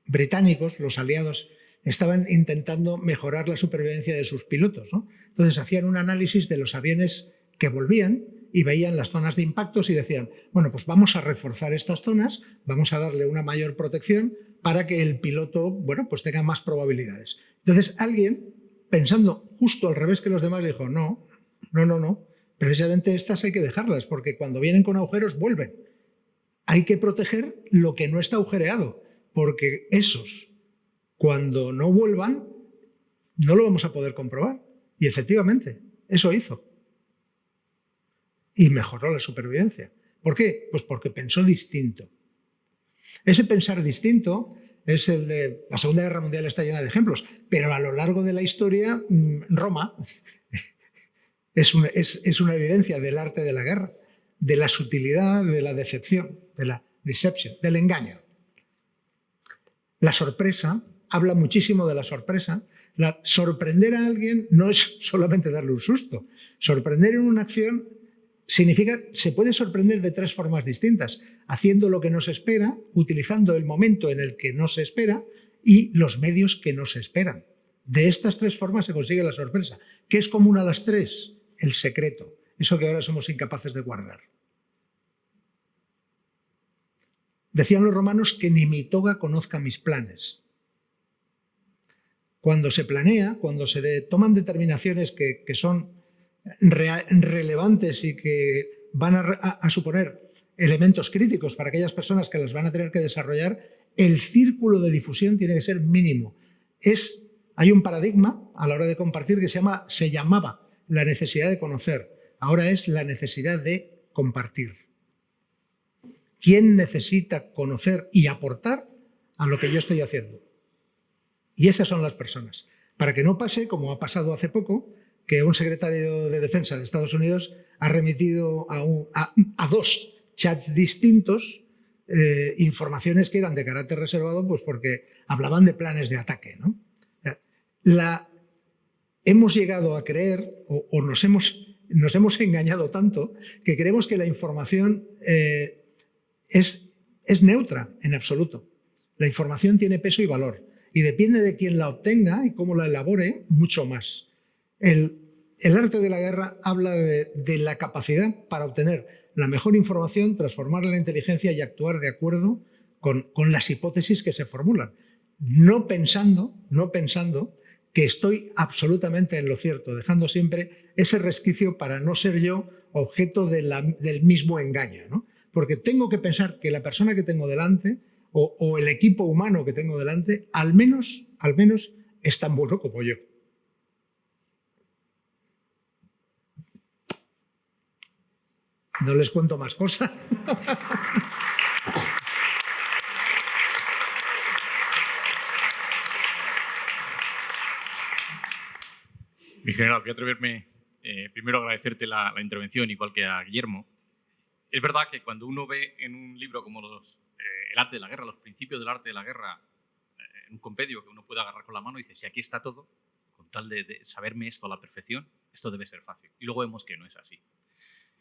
británicos, los aliados, estaban intentando mejorar la supervivencia de sus pilotos, ¿no? Entonces hacían un análisis de los aviones que volvían y veían las zonas de impactos y decían, bueno, pues vamos a reforzar estas zonas, vamos a darle una mayor protección para que el piloto, bueno, pues tenga más probabilidades. Entonces alguien, pensando justo al revés que los demás, dijo, no, precisamente estas hay que dejarlas, porque cuando vienen con agujeros vuelven. Hay que proteger lo que no está agujereado, porque esos, cuando no vuelvan, no lo vamos a poder comprobar. Y efectivamente, eso hizo. Y mejoró la supervivencia. ¿Por qué? Pues porque pensó distinto. Ese pensar distinto es el de... La Segunda Guerra Mundial está llena de ejemplos, pero a lo largo de la historia, Roma es una evidencia del arte de la guerra, de la sutilidad, de la decepción, de la deception, del engaño. La sorpresa, habla muchísimo de la sorpresa. Sorprender a alguien no es solamente darle un susto. Sorprender en una acción significa, se puede sorprender de tres formas distintas, haciendo lo que no se espera, utilizando el momento en el que no se espera y los medios que no se esperan. De estas tres formas se consigue la sorpresa. ¿Qué es común a las tres? El secreto, eso que ahora somos incapaces de guardar. Decían los romanos que ni mi toga conozca mis planes. Cuando se planea, cuando se toman determinaciones que son relevantes y que van a suponer elementos críticos para aquellas personas que las van a tener que desarrollar, el círculo de difusión tiene que ser mínimo. Hay un paradigma a la hora de compartir que se llamaba la necesidad de conocer. Ahora es la necesidad de compartir. ¿Quién necesita conocer y aportar a lo que yo estoy haciendo? Y esas son las personas. Para que no pase, como ha pasado hace poco, que un secretario de Defensa de Estados Unidos ha remitido a dos chats distintos informaciones que eran de carácter reservado, pues porque hablaban de planes de ataque, ¿no? Hemos llegado a creer, o nos hemos engañado tanto, que creemos que la información es neutra en absoluto. La información tiene peso y valor y depende de quién la obtenga y cómo la elabore, mucho más. El arte de la guerra habla de la capacidad para obtener la mejor información, transformarla en inteligencia y actuar de acuerdo con las hipótesis que se formulan. No pensando que estoy absolutamente en lo cierto, dejando siempre ese resquicio para no ser yo objeto del mismo engaño, ¿no? Porque tengo que pensar que la persona que tengo delante o el equipo humano que tengo delante al menos es tan bueno como yo. No les cuento más cosas. Mi general, voy a atreverme primero a agradecerte la intervención, igual que a Guillermo. Es verdad que cuando uno ve en un libro como El arte de la guerra, los principios del arte de la guerra, en un compendio que uno puede agarrar con la mano y dice, si aquí está todo, con tal de saberme esto a la perfección, esto debe ser fácil. Y luego vemos que no es así.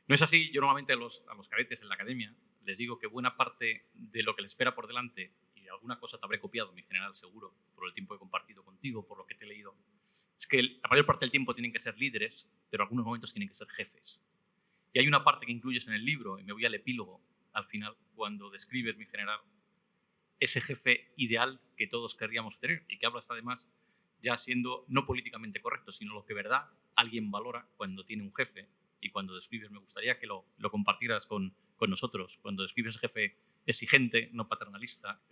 No es así. Yo normalmente a los cadetes en la academia les digo que buena parte de lo que les espera por delante, y alguna cosa te habré copiado, mi general, seguro, por el tiempo que he compartido contigo, por lo que te he leído, es que la mayor parte del tiempo tienen que ser líderes, pero en algunos momentos tienen que ser jefes. Y hay una parte que incluyes en el libro, y me voy al epílogo al final, cuando describes, mi general, ese jefe ideal que todos querríamos tener y que hablas además ya siendo no políticamente correcto, sino lo que verdad alguien valora cuando tiene un jefe. Y cuando describes, me gustaría que lo compartieras con nosotros, cuando describes jefe exigente, no paternalista,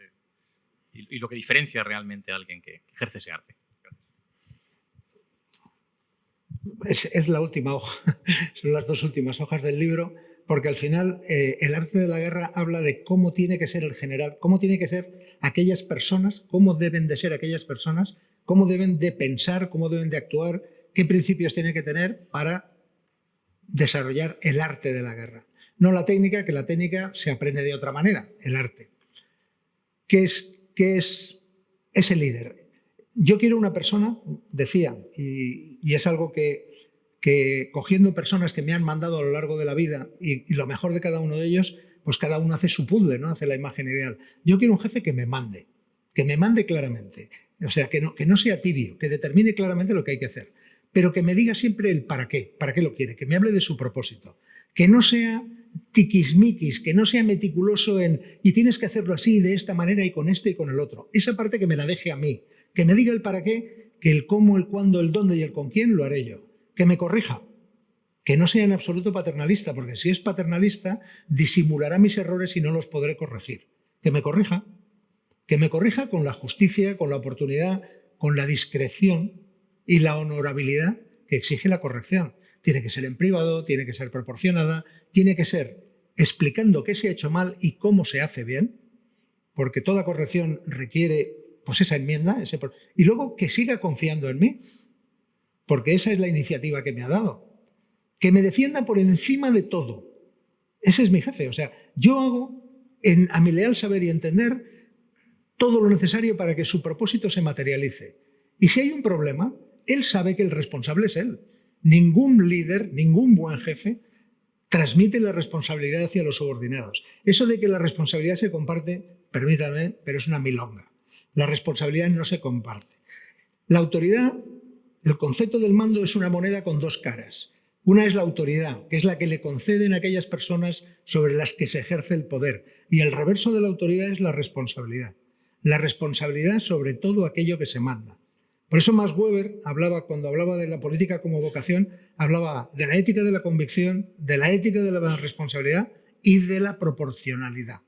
y lo que diferencia realmente a alguien que ejerce ese arte. Es la última hoja, son las dos últimas hojas del libro, porque al final el arte de la guerra habla de cómo tiene que ser el general, cómo tiene que ser aquellas personas, cómo deben de ser aquellas personas, cómo deben de pensar, cómo deben de actuar, qué principios tienen que tener para desarrollar el arte de la guerra. No la técnica, que la técnica se aprende de otra manera, el arte. ¿Qué es ese líder? Yo quiero una persona, decía, y es algo que cogiendo personas que me han mandado a lo largo de la vida y lo mejor de cada uno de ellos, pues cada uno hace su puzzle, ¿no? Hace la imagen ideal. Yo quiero un jefe que me mande claramente. O sea, que no sea tibio, que determine claramente lo que hay que hacer, pero que me diga siempre el para qué lo quiere, que me hable de su propósito, que no sea tiquismiquis, que no sea meticuloso y tienes que hacerlo así, de esta manera y con este y con el otro. Esa parte que me la deje a mí, que me diga el para qué, que el cómo, el cuándo, el dónde y el con quién lo haré yo. Que me corrija, que no sea en absoluto paternalista, porque si es paternalista disimulará mis errores y no los podré corregir. Que me corrija con la justicia, con la oportunidad, con la discreción y la honorabilidad que exige la corrección. Tiene que ser en privado, tiene que ser proporcionada, tiene que ser explicando qué se ha hecho mal y cómo se hace bien, porque toda corrección requiere pues esa enmienda, y luego que siga confiando en mí, porque esa es la iniciativa que me ha dado. Que me defienda por encima de todo. Ese es mi jefe. O sea, yo hago, a mi leal saber y entender, todo lo necesario para que su propósito se materialice. Y si hay un problema, él sabe que el responsable es él. Ningún líder, ningún buen jefe, transmite la responsabilidad hacia los subordinados. Eso de que la responsabilidad se comparte, permítame, pero es una milonga. La responsabilidad no se comparte. La autoridad, el concepto del mando es una moneda con dos caras. Una es la autoridad, que es la que le conceden a aquellas personas sobre las que se ejerce el poder. Y el reverso de la autoridad es la responsabilidad. La responsabilidad sobre todo aquello que se manda. Por eso Max Weber cuando hablaba de la política como vocación, hablaba de la ética de la convicción, de la ética de la responsabilidad y de la proporcionalidad.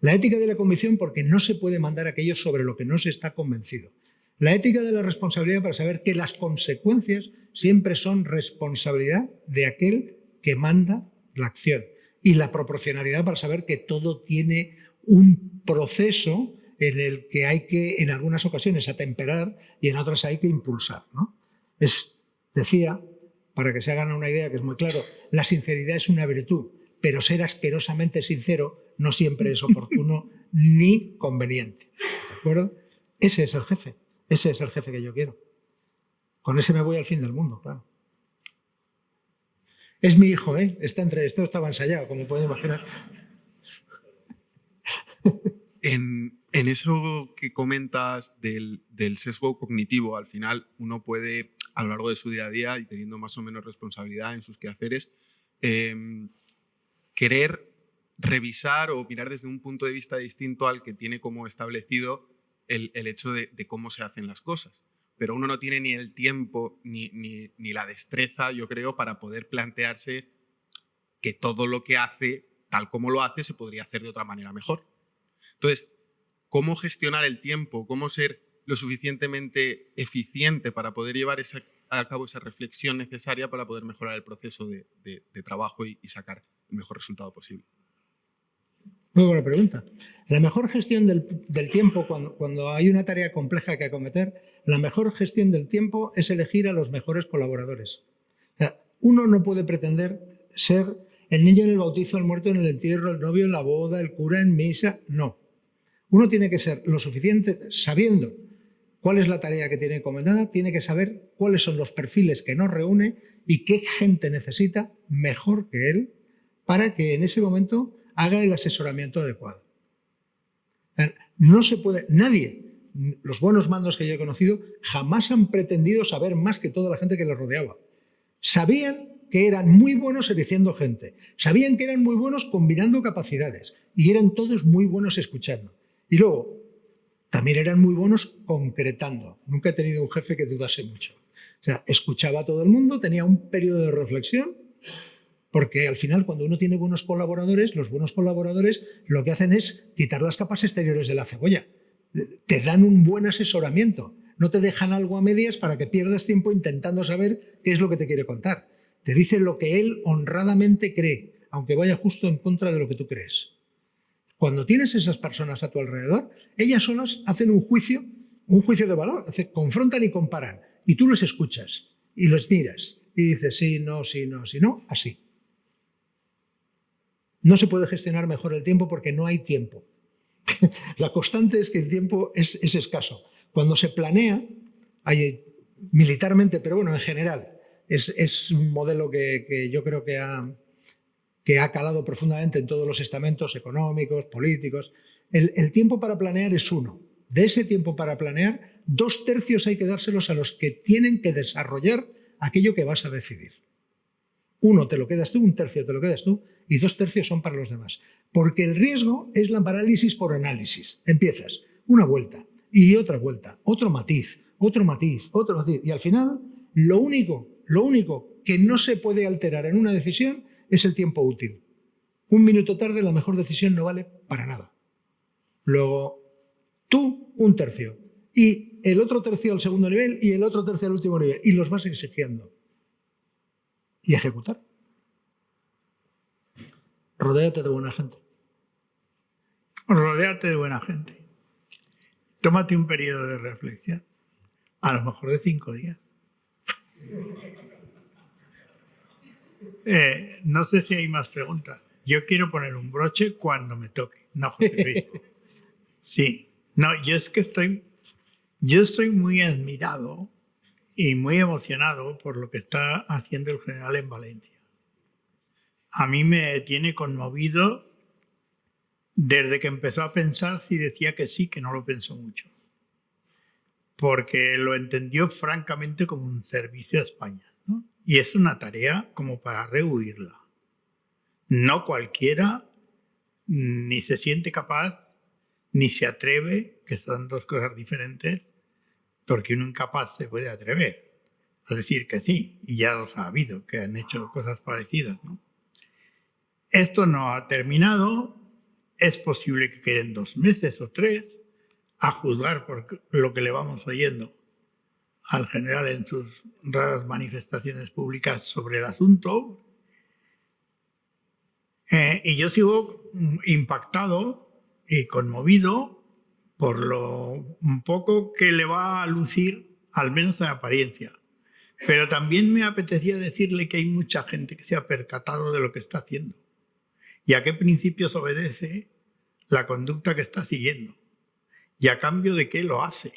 La ética de la convicción porque no se puede mandar aquello sobre lo que no se está convencido. La ética de la responsabilidad para saber que las consecuencias siempre son responsabilidad de aquel que manda la acción. Y la proporcionalidad para saber que todo tiene un proceso en el que hay que, en algunas ocasiones, atemperar y en otras hay que impulsar, ¿no? Decía, para que se hagan una idea que es muy claro, la sinceridad es una virtud, pero ser asquerosamente sincero no siempre es oportuno ni conveniente. ¿De acuerdo? Ese es el jefe. Ese es el jefe que yo quiero. Con ese me voy al fin del mundo, claro. Es mi hijo, ¿eh? Esto estaba ensayado, como pueden imaginar. En eso que comentas del sesgo cognitivo, al final uno puede, a lo largo de su día a día y teniendo más o menos responsabilidad en sus quehaceres, querer revisar o mirar desde un punto de vista distinto al que tiene como establecido el hecho de cómo se hacen las cosas. Pero uno no tiene ni el tiempo ni la destreza, yo creo, para poder plantearse que todo lo que hace, tal como lo hace, se podría hacer de otra manera mejor. Entonces, ¿cómo gestionar el tiempo? ¿Cómo ser lo suficientemente eficiente para poder llevar a cabo esa reflexión necesaria para poder mejorar el proceso de trabajo y sacar el mejor resultado posible? Muy buena pregunta. La mejor gestión del tiempo, cuando hay una tarea compleja que acometer, la mejor gestión del tiempo es elegir a los mejores colaboradores. O sea, uno no puede pretender ser el niño en el bautizo, el muerto en el entierro, el novio en la boda, el cura en misa. No. Uno tiene que ser lo suficiente, sabiendo cuál es la tarea que tiene encomendada, tiene que saber cuáles son los perfiles que nos reúne y qué gente necesita mejor que él para que en ese momento haga el asesoramiento adecuado. No se puede, nadie, los buenos mandos que yo he conocido, jamás han pretendido saber más que toda la gente que les rodeaba. Sabían que eran muy buenos eligiendo gente, sabían que eran muy buenos combinando capacidades y eran todos muy buenos escuchando. Y luego, también eran muy buenos concretando. Nunca he tenido un jefe que dudase mucho. O sea, escuchaba a todo el mundo, tenía un periodo de reflexión, porque al final cuando uno tiene buenos colaboradores, los buenos colaboradores lo que hacen es quitar las capas exteriores de la cebolla. Te dan un buen asesoramiento. No te dejan algo a medias para que pierdas tiempo intentando saber qué es lo que te quiere contar. Te dice lo que él honradamente cree, aunque vaya justo en contra de lo que tú crees. Cuando tienes esas personas a tu alrededor, ellas solas hacen un juicio de valor, confrontan y comparan, y tú los escuchas y los miras y dices sí, no, así. No se puede gestionar mejor el tiempo porque no hay tiempo. La constante es que el tiempo es escaso. Cuando se planea, militarmente, pero bueno, en general, es un modelo que yo creo que ha calado profundamente en todos los estamentos económicos, políticos. El tiempo para planear es uno. De ese tiempo para planear, 2/3 hay que dárselos a los que tienen que desarrollar aquello que vas a decidir. 1 te lo quedas tú, 1/3 te lo quedas tú y 2/3 son para los demás. Porque el riesgo es la parálisis por análisis. Empiezas una vuelta y otra vuelta, otro matiz. Y al final, lo único que no se puede alterar en una decisión es el tiempo útil. 1 minuto tarde la mejor decisión no vale para nada. Luego, tú 1/3 y el otro tercio al segundo nivel y el otro tercio al último nivel y los vas exigiendo. Y ejecutar. Rodéate de buena gente. Rodéate de buena gente. Tómate un periodo de reflexión, a lo mejor de 5 días. No sé si hay más preguntas. Yo quiero poner un broche cuando me toque. No, José Luis. Sí. No, yo estoy muy admirado y muy emocionado por lo que está haciendo el general en Valencia. A mí me tiene conmovido desde que empezó a pensar si decía que sí, que no lo pensó mucho. Porque lo entendió francamente como un servicio a España, ¿no? Y es una tarea como para rehuirla. No cualquiera ni se siente capaz, ni se atreve, que son dos cosas diferentes, porque un incapaz se puede atrever a decir que sí, y ya los ha habido, que han hecho cosas parecidas, ¿no? Esto no ha terminado, es posible que queden 2 meses o 3, a juzgar por lo que le vamos oyendo al general en sus raras manifestaciones públicas sobre el asunto. Y yo sigo impactado y conmovido por lo un poco que le va a lucir, al menos en apariencia. Pero también me apetecía decirle que hay mucha gente que se ha percatado de lo que está haciendo y a qué principios obedece la conducta que está siguiendo y a cambio de qué lo hace,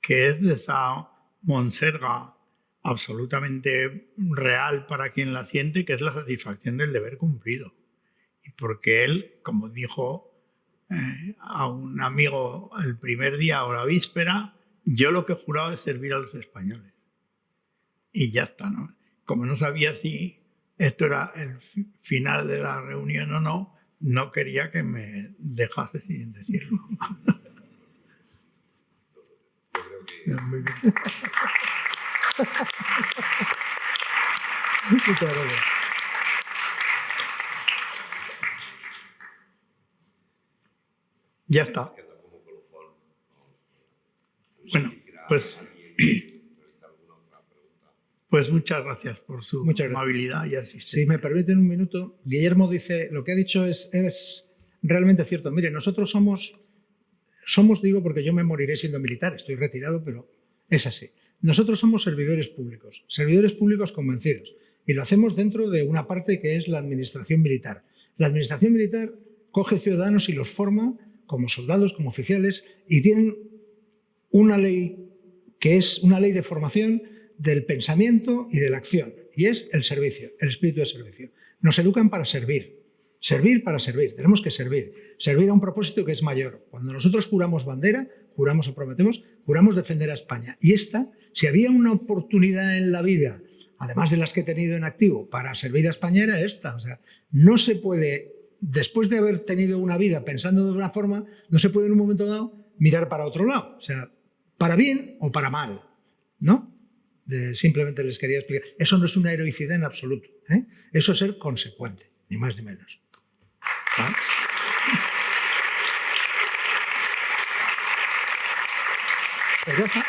que es de esa monserga absolutamente real para quien la siente, que es la satisfacción del deber cumplido. Y porque él, como dijo a un amigo el primer día o la víspera, yo lo que he jurado es servir a los españoles. Y ya está, ¿no? Como no sabía si esto era el final de la reunión o no, no quería que me dejase sin decirlo. Muy bien. Muchas gracias. Ya está. Bueno, pues muchas gracias por su amabilidad y asistencia. Si me permiten un minuto, Guillermo dice, lo que ha dicho es realmente cierto. Mire, nosotros somos, digo porque yo me moriré siendo militar, estoy retirado, pero es así. Nosotros somos servidores públicos convencidos. Y lo hacemos dentro de una parte que es la administración militar. La administración militar coge ciudadanos y los forma como soldados, como oficiales, y tienen una ley que es una ley de formación del pensamiento y de la acción, y es el servicio, el espíritu de servicio. Nos educan para servir, servir para servir, tenemos que servir a un propósito que es mayor. Cuando nosotros juramos bandera, juramos o prometemos, juramos defender a España. Y si había una oportunidad en la vida, además de las que he tenido en activo, para servir a España, era esta. O sea, no se puede, después de haber tenido una vida pensando de una forma, no se puede en un momento dado mirar para otro lado. O sea, para bien o para mal, ¿no? Simplemente les quería explicar. Eso no es una heroicidad en absoluto, ¿eh? Eso es ser consecuente, ni más ni menos. ¿Ah? Pues ya está.